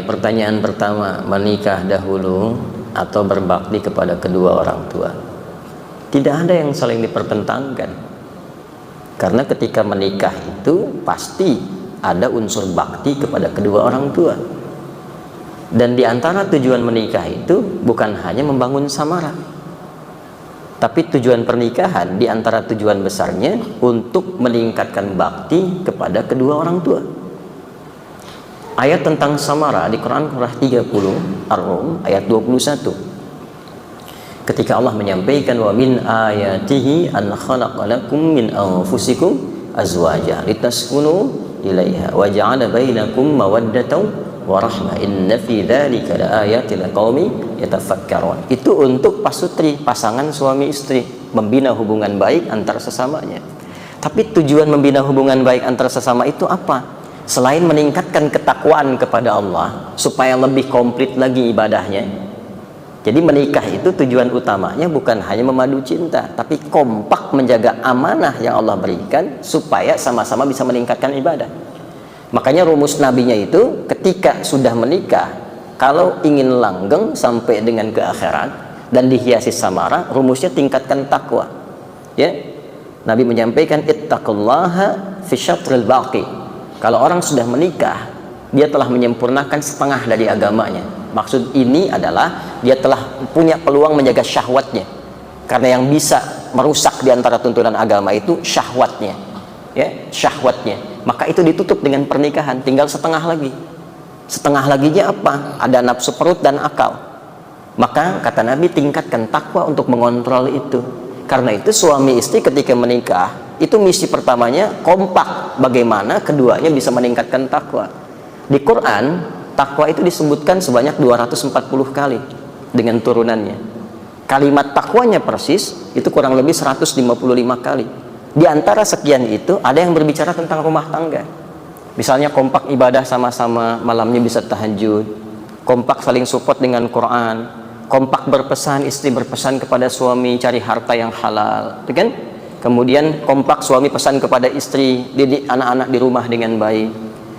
Baik, pertanyaan pertama, menikah dahulu atau berbakti kepada kedua orang tua? Tidak ada yang saling dipertentangkan. Karena ketika menikah itu pasti ada unsur bakti kepada kedua orang tua. Dan di antara tujuan menikah itu bukan hanya membangun samara, tapi tujuan pernikahan di antara tujuan besarnya untuk meningkatkan bakti kepada kedua orang tua. Ayat tentang samara di Quran surah 30 Ar-Rum ayat 21. Ketika Allah menyampaikan wa min ayatihi an khalaqalakum min anfusikum azwaja litaskunu ilaiha wa ja'ala bainakum mawaddatan wa rahmah inna fi dzalika laayatil liqaumin yatafakkarun. Itu untuk pasutri, pasangan suami istri, membina hubungan baik antar sesamanya. Tapi tujuan membina hubungan baik antar sesama itu apa? Selain meningkatkan ketakwaan kepada Allah supaya lebih komplit lagi ibadahnya. Jadi menikah itu tujuan utamanya bukan hanya memadu cinta, tapi kompak menjaga amanah yang Allah berikan supaya sama-sama bisa meningkatkan ibadah. Makanya rumus nabinya itu ketika sudah menikah, kalau ingin langgeng sampai dengan ke akhirat dan dihiasi samara, rumusnya tingkatkan takwa. Ya. Nabi menyampaikan ittaqullaha fi syatril baqi. Kalau orang sudah menikah, dia telah menyempurnakan setengah dari agamanya. Maksud ini adalah dia telah punya peluang menjaga syahwatnya. Karena yang bisa merusak di antara tuntunan agama itu syahwatnya. Ya, syahwatnya. Maka itu ditutup dengan pernikahan, tinggal setengah lagi. Setengah laginya apa? Ada nafsu perut dan akal. Maka kata Nabi, tingkatkan takwa untuk mengontrol itu. Karena itu suami istri ketika menikah itu misi pertamanya kompak bagaimana keduanya bisa meningkatkan takwa. Di Quran takwa itu disebutkan sebanyak 240 kali dengan turunannya. Kalimat takwanya persis itu kurang lebih 155 kali. Di antara sekian itu ada yang berbicara tentang rumah tangga. Misalnya kompak ibadah sama-sama, malamnya bisa tahajud, kompak saling support dengan Quran, kompak berpesan, istri berpesan kepada suami cari harta yang halal, kan? Kemudian kompak suami pesan kepada istri didik anak-anak di rumah dengan baik.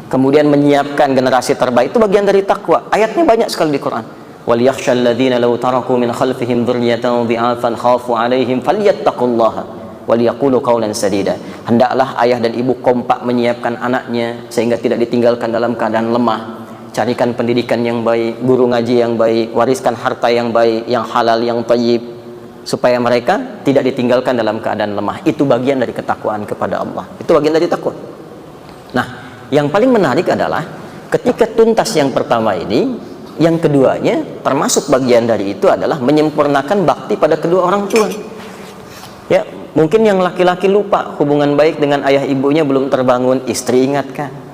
Kemudian menyiapkan generasi terbaik, itu bagian dari takwa. Ayatnya banyak sekali di Quran. Wal yakhshal ladzina law taraku min khalfihim dzurriyyatan dhi'afan khafu 'alaihim falyattaqullaha wal yaqulu qawlan sadida. Hendaklah ayah dan ibu kompak menyiapkan anaknya sehingga tidak ditinggalkan dalam keadaan lemah. Carikan pendidikan yang baik, guru ngaji yang baik, wariskan harta yang baik, yang halal, yang thayyib, supaya mereka tidak ditinggalkan dalam keadaan lemah. Itu bagian dari ketakwaan kepada Allah. Itu bagian dari takwa. Nah, yang paling menarik adalah ketika tuntas yang pertama ini, yang keduanya termasuk bagian dari itu adalah menyempurnakan bakti pada kedua orang tua. Ya, mungkin yang laki-laki lupa hubungan baik dengan ayah ibunya belum terbangun, istri ingatkan.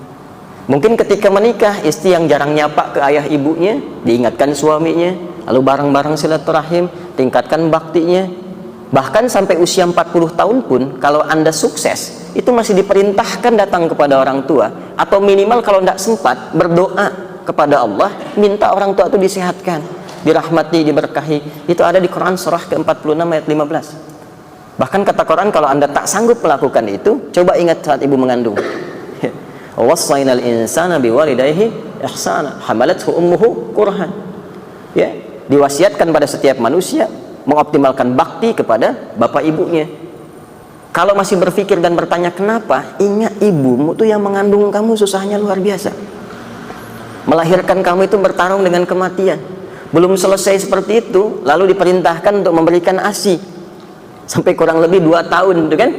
Mungkin ketika menikah, istri yang jarang nyapa ke ayah ibunya diingatkan suaminya, lalu bareng-bareng silaturahim, tingkatkan baktinya. Bahkan sampai usia 40 tahun pun kalau Anda sukses, itu masih diperintahkan datang kepada orang tua, atau minimal kalau tidak sempat berdoa kepada Allah, minta orang tua itu disehatkan, dirahmati, diberkahi. Itu ada di Quran surah ke-46 ayat 15. Bahkan kata Quran, kalau Anda tak sanggup melakukan itu, coba ingat saat ibu mengandung. Wassainal insana biwalidayhi ihsana hamalathu ummuhu kurhan. Ya, diwasiatkan pada setiap manusia mengoptimalkan bakti kepada bapak ibunya. Kalau masih berpikir dan bertanya kenapa, ingat ibumu tuh yang mengandung kamu susahnya luar biasa. Melahirkan kamu itu bertarung dengan kematian. Belum selesai seperti itu, lalu diperintahkan untuk memberikan ASI sampai kurang lebih 2 tahun, gitu kan?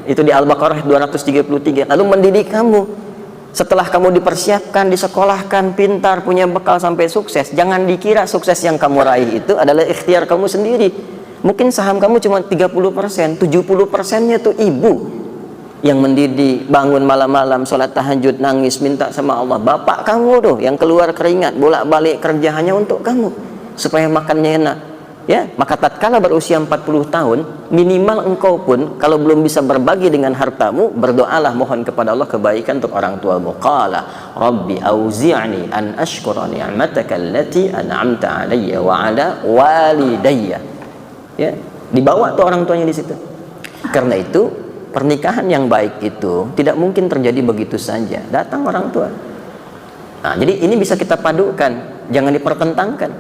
Itu di Al-Baqarah 233. Lalu mendidik kamu. Setelah kamu dipersiapkan, disekolahkan, pintar, punya bekal sampai sukses, jangan dikira sukses yang kamu raih itu adalah ikhtiar kamu sendiri. Mungkin saham kamu cuma 30%, 70%-nya tuh ibu yang mendidik, bangun malam-malam, sholat tahajud, nangis, minta sama Allah. Bapak kamu tuh yang keluar keringat, bolak-balik kerja hanya untuk kamu, supaya makannya enak. Ya, maka tatkala berusia 40 tahun, minimal engkau pun kalau belum bisa berbagi dengan hartamu, berdoalah, mohon kepada Allah kebaikan untuk orang tuamu. Qala rabbi auzi'ni an ashkura ni'mataka allati an'amta 'alayya wa 'ala walidayya. Ya, dibawa tuh orang tuanya di situ. Karena itu, pernikahan yang baik itu tidak mungkin terjadi begitu saja. Datang orang tua. Nah, jadi ini bisa kita padukan, jangan dipertentangkan.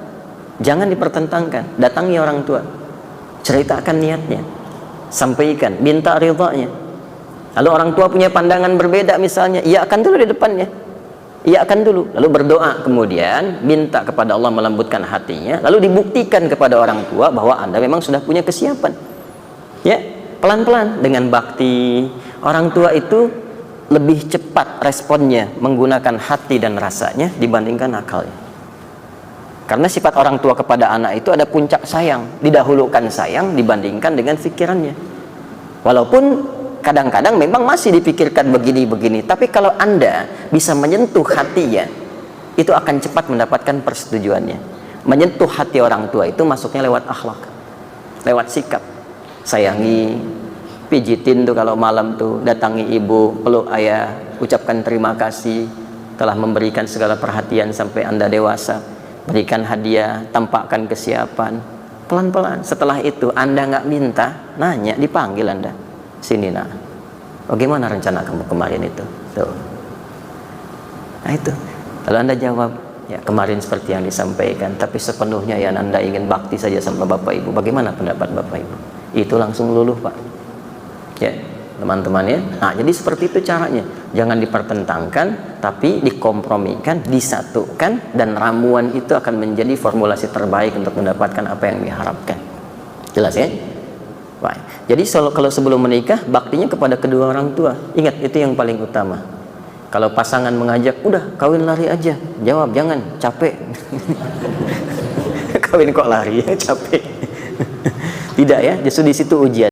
Jangan dipertentangkan. Datangi orang tua, ceritakan niatnya, sampaikan, minta ridhanya. Lalu orang tua punya pandangan berbeda misalnya, iakan dulu di depannya, iakan dulu, lalu berdoa, kemudian minta kepada Allah melembutkan hatinya, lalu dibuktikan kepada orang tua bahwa Anda memang sudah punya kesiapan. Ya, pelan-pelan dengan bakti. Orang tua itu lebih cepat responnya menggunakan hati dan rasanya dibandingkan akalnya. Karena sifat orang tua kepada anak itu ada puncak sayang, didahulukan sayang dibandingkan dengan pikirannya. Walaupun kadang-kadang memang masih dipikirkan begini-begini, tapi kalau Anda bisa menyentuh hatinya, itu akan cepat mendapatkan persetujuannya. Menyentuh hati orang tua itu masuknya lewat akhlak, lewat sikap. Sayangi, pijitin tuh kalau malam tuh, datangi ibu, peluk ayah, ucapkan terima kasih telah memberikan segala perhatian sampai Anda dewasa. Berikan hadiah, tampakkan kesiapan. Pelan-pelan. Setelah itu Anda nggak minta, nanya, dipanggil Anda. Sini nak, bagaimana rencana kamu kemarin itu? Tuh. Nah itu. Kalau Anda jawab, ya kemarin seperti yang disampaikan, tapi sepenuhnya ya Anda ingin bakti saja sama Bapak Ibu. Bagaimana pendapat Bapak Ibu? Itu langsung luluh Pak. Ya, teman-teman ya. Nah, jadi seperti itu caranya. Jangan dipertentangkan, tapi dikompromikan, disatukan, dan ramuan itu akan menjadi formulasi terbaik untuk mendapatkan apa yang diharapkan. Jelas ya? Baik. Jadi kalau sebelum menikah, baktinya kepada kedua orang tua. Ingat, itu yang paling utama. Kalau pasangan mengajak, udah kawin lari aja. Jawab, jangan, capek. Kawin kok lari, capek. Tidak ya, justru di situ ujian.